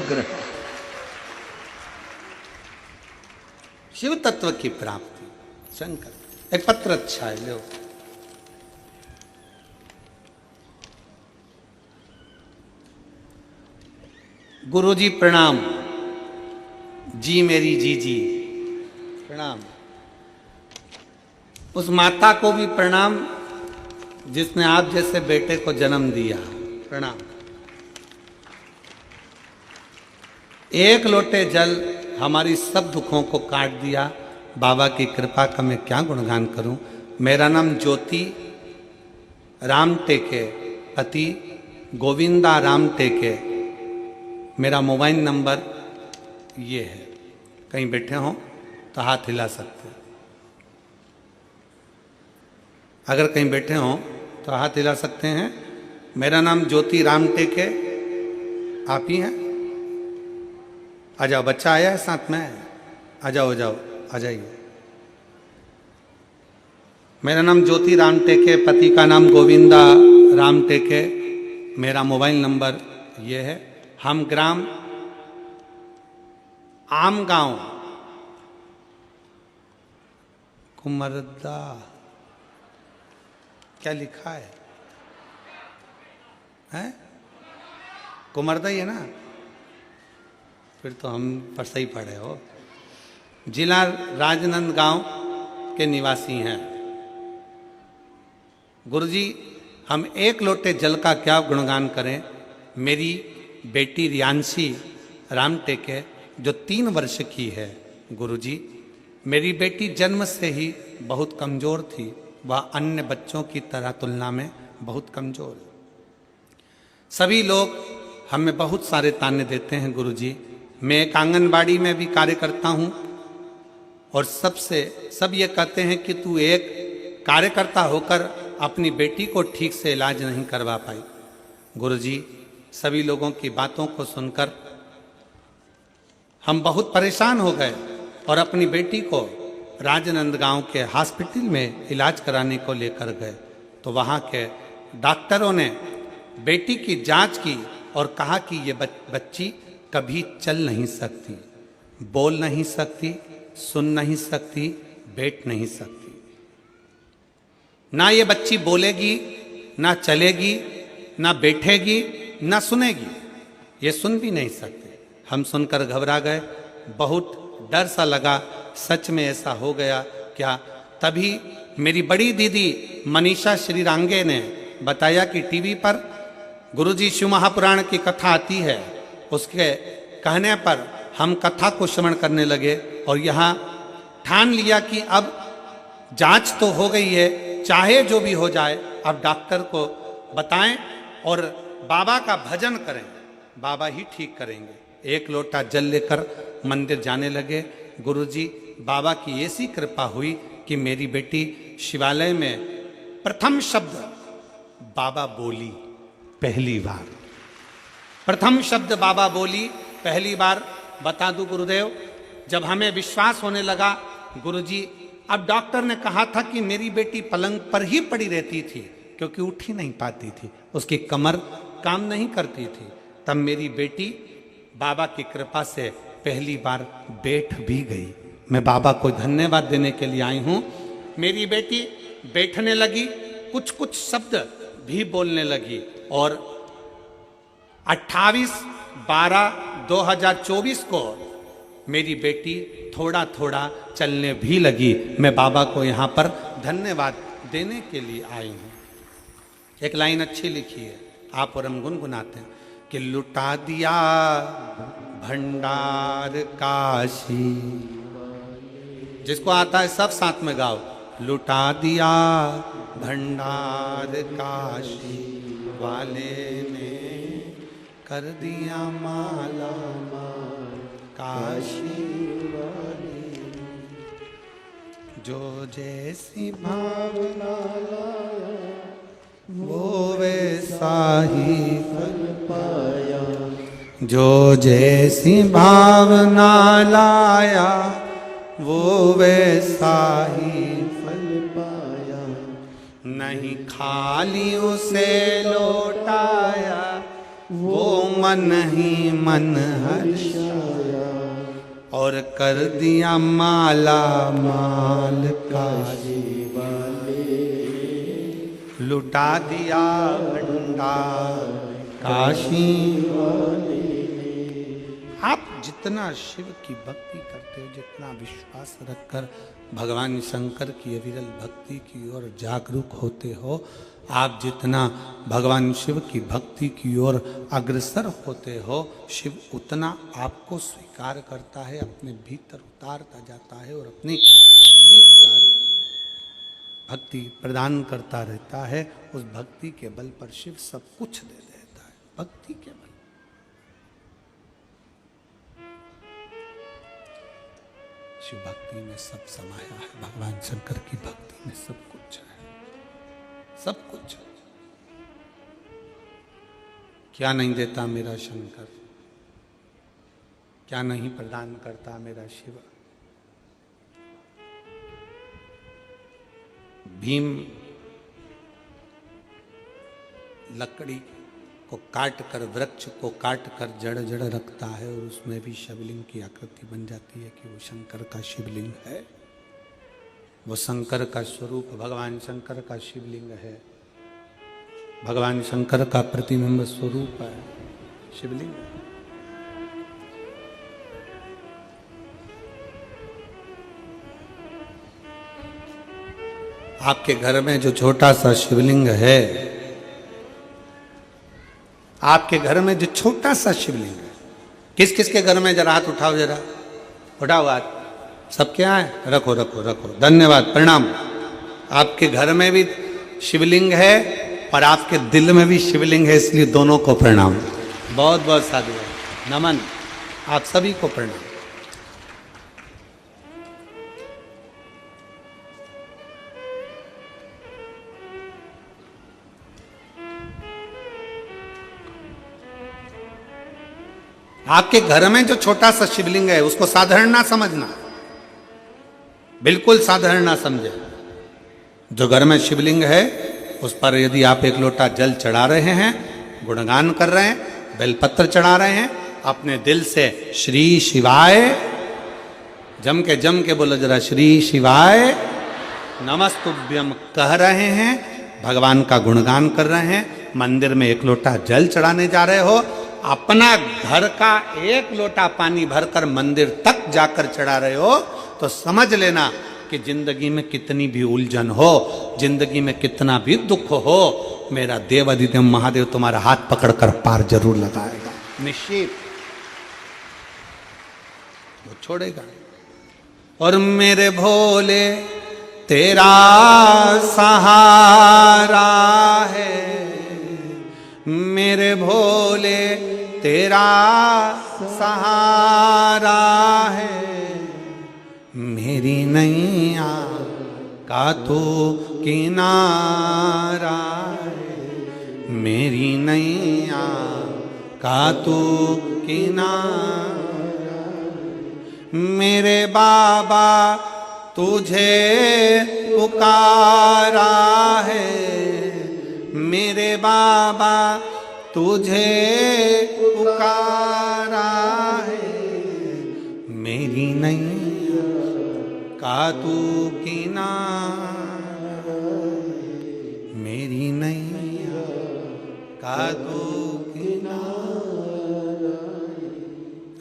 ग्रहण, शिव तत्व की प्राप्ति। शंकर एक पत्र अच्छा है, लो। गुरु जी प्रणाम, जी मेरी जीजी प्रणाम। उस माता को भी प्रणाम जिसने आप जैसे बेटे को जन्म दिया, प्रणाम। एक लोटे जल हमारी सब दुखों को काट दिया। बाबा की कृपा का मैं क्या गुणगान करूं। मेरा नाम ज्योति राम टेके, पति गोविंदा राम टेके। मेरा मोबाइल नंबर ये है। कहीं बैठे हों तो हाथ हिला सकते हैं। अगर कहीं बैठे हों तो हाथ हिला सकते हैं। मेरा नाम ज्योति राम टेके, आप ही हैं? आ जाओ, बच्चा आया है साथ में, आ जाओ, आ जाओ, आ जाइए। मेरा नाम ज्योति राम टेके, पति का नाम गोविंदा राम टेके। मेरा मोबाइल नंबर ये है। हम ग्राम आम गांव कुमरदा, क्या लिखा है? हैं? कुमरदा ही है ना? फिर तो हम पर सही पढ़े हो। जिला राजनांदगांव के निवासी हैं। गुरुजी, हम एक लोटे जल का क्या गुणगान करें। मेरी बेटी रियांशी राम टेके जो 3 वर्ष की है। गुरुजी, मेरी बेटी जन्म से ही बहुत कमज़ोर थी। वह अन्य बच्चों की तरह तुलना में बहुत कमज़ोर है। सभी लोग हमें बहुत सारे ताने देते हैं। गुरुजी, मैं एक आंगनबाड़ी में भी कार्य करता हूँ और सब ये कहते हैं कि तू एक कार्यकर्ता होकर अपनी बेटी को ठीक से इलाज नहीं करवा पाई। गुरुजी, सभी लोगों की बातों को सुनकर हम बहुत परेशान हो गए और अपनी बेटी को राजनांदगांव के हॉस्पिटल में इलाज कराने को लेकर गए तो वहाँ के डॉक्टरों ने बेटी की जांच की और कहा कि ये बच्ची कभी चल नहीं सकती, बोल नहीं सकती, सुन नहीं सकती, बैठ नहीं सकती। ना ये बच्ची बोलेगी, ना चलेगी, ना बैठेगी, ना सुनेगी। ये सुन भी नहीं सकते। हम सुनकर घबरा गए, बहुत डर सा लगा। सच में ऐसा हो गया क्या? तभी मेरी बड़ी दीदी मनीषा श्रीरांगे ने बताया कि टीवी पर गुरुजी शिव महापुराण की कथा आती है। उसके कहने पर हम कथा को श्रवण करने लगे और यहाँ ठान लिया कि अब जांच तो हो गई है, चाहे जो भी हो जाए अब डॉक्टर को बताएं और बाबा का भजन करें, बाबा ही ठीक करेंगे। एक लोटा जल लेकर मंदिर जाने लगे। गुरुजी, बाबा की ऐसी कृपा हुई कि मेरी बेटी शिवालय में प्रथम शब्द बाबा बोली पहली बार। प्रथम शब्द बाबा बोली पहली बार। बता दूं गुरुदेव, जब हमें विश्वास होने लगा, गुरुजी अब डॉक्टर ने कहा था कि मेरी बेटी पलंग पर ही पड़ी रहती थी क्योंकि उठ ही नहीं पाती थी, उसकी कमर काम नहीं करती थी। तब मेरी बेटी बाबा की कृपा से पहली बार बैठ भी गई। मैं बाबा को धन्यवाद देने के लिए आई हूँ। मेरी बेटी बैठने लगी, कुछ कुछ शब्द भी बोलने लगी और 28/12/2024 को मेरी बेटी थोड़ा थोड़ा चलने भी लगी। मैं बाबा को यहाँ पर धन्यवाद देने के लिए आई हूँ। एक लाइन अच्छी लिखी है, आप और हम गुनगुनाते हैं कि लुटा दिया भंडार काशी। जिसको आता है सब साथ में गाओ। लुटा दिया भंडार काशी वाले ने, कर दिया माला माल काशी वाले। जो जैसी भावना लाया वो वैसा ही फल पाया। जो जैसी भावना लाया वो वैसा ही फल पाया। नहीं खाली उसे लौटाया, वो मन ही मन हर्षाया, और कर दिया माला माल काशी वाले, लुटा दिया भंडार काशी वाले। आप जितना शिव की भक्ति करते हो, जितना विश्वास रखकर भगवान शंकर की अविरल भक्ति की ओर जागरूक होते हो, आप जितना भगवान शिव की भक्ति की ओर अग्रसर होते हो, शिव उतना आपको स्वीकार करता है, अपने भीतर उतारता जाता है और अपनी भक्ति प्रदान करता रहता है। उस भक्ति के बल पर शिव सब कुछ दे देता है, भक्ति के बल। शिव भक्ति में सब समाया है, भगवान शंकर की भक्ति में सब कुछ है, सब कुछ है। क्या नहीं देता मेरा शंकर, क्या नहीं प्रदान करता मेरा शिव। भीम लकड़ी को काट कर, वृक्ष को काट कर जड़ जड़ रखता है और उसमें भी शिवलिंग की आकृति बन जाती है कि वो शंकर का शिवलिंग है, वो शंकर का स्वरूप भगवान शंकर का शिवलिंग है, भगवान शंकर का प्रतिबिंब स्वरूप है शिवलिंग। आपके घर में जो छोटा सा शिवलिंग है, आपके घर में जो छोटा सा शिवलिंग है, किस किस के घर में, जरा हाथ उठाओ, जरा उठाओ हाथ, सबके यहाँ है? रखो रखो रखो, धन्यवाद, प्रणाम। आपके घर में भी शिवलिंग है और आपके दिल में भी शिवलिंग है, इसलिए दोनों को प्रणाम। बहुत बहुत साधुवाद, नमन, आप सभी को प्रणाम। आपके घर में जो छोटा सा शिवलिंग है उसको साधारण ना समझना, बिल्कुल साधारण ना समझे। जो घर में शिवलिंग है उस पर यदि आप एक लोटा जल चढ़ा रहे हैं, गुणगान कर रहे हैं, बेलपत्र चढ़ा रहे हैं, अपने दिल से श्री शिवाय जम के बोलो जरा, श्री शिवाय नमस्तुभ्यम कह रहे हैं, भगवान का गुणगान कर रहे हैं, मंदिर में एक लोटा जल चढ़ाने जा रहे हो, अपना घर का एक लोटा पानी भरकर मंदिर तक जाकर चढ़ा रहे हो, तो समझ लेना कि जिंदगी में कितनी भी उलझन हो, जिंदगी में कितना भी दुख हो, मेरा देव अधिदेव महादेव तुम्हारा हाथ पकड़कर पार जरूर लगाएगा, निश्चित, वो छोड़ेगा। और मेरे भोले तेरा सहारा है, मेरे भोले तेरा सहारा है, मेरी नैया का तो किनारा है, मेरी नैया का तो किनारा, मेरे बाबा तुझे पुकारा है, मेरे बाबा तुझे पुकारा है, मेरी नैया का तू किनारा, मेरी नैया का तू किनारा।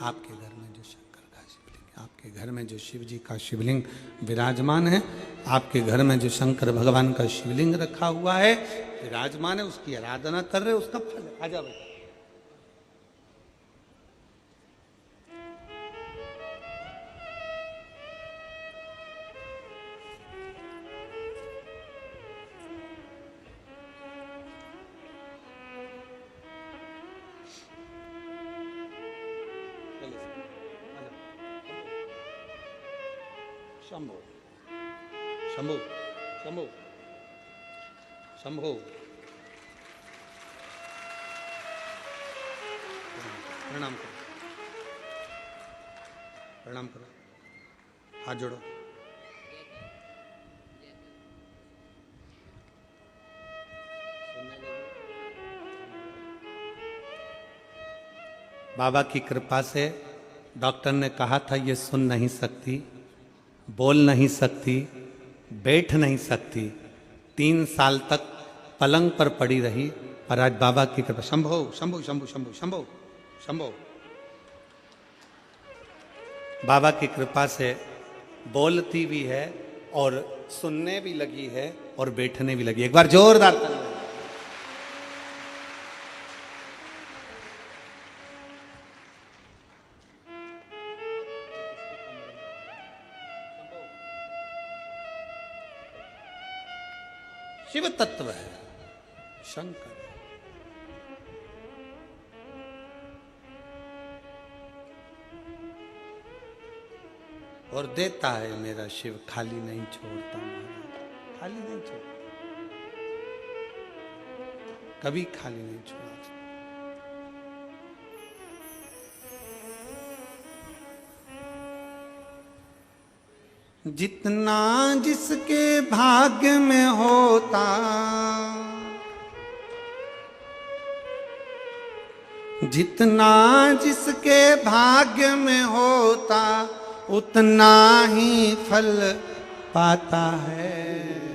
आपके घर में जो शंकर का शिवलिंग, आपके घर में जो शिव जी का शिवलिंग विराजमान है, आपके घर में जो शंकर भगवान का शिवलिंग रखा हुआ है, विराजमान है, उसकी आराधना कर रहे हो, उसका फल है। आजा बेटा, शंभो शंभो शंभो शंभो, प्रणाम करो, प्रणाम करो, हाथ जोड़ो। बाबा की कृपा से डॉक्टर ने कहा था ये सुन नहीं सकती, बोल नहीं सकती, बैठ नहीं सकती। 3 साल तक पलंग पर पड़ी रही और आज बाबा की कृपा, शंभो शंभो शंभो शंभो शंभो शंभो, बाबा की कृपा से बोलती भी है और सुनने भी लगी है और बैठने भी लगी। एक बार जोरदार ताली। शिव तत्व है शंकर, और देता है मेरा शिव, खाली नहीं छोड़ता महाराज, खाली नहीं छोड़ता, कभी खाली नहीं छोड़ा। जितना जिसके भाग्य में होता, जितना जिसके भाग्य में होता, उतना ही फल पाता है।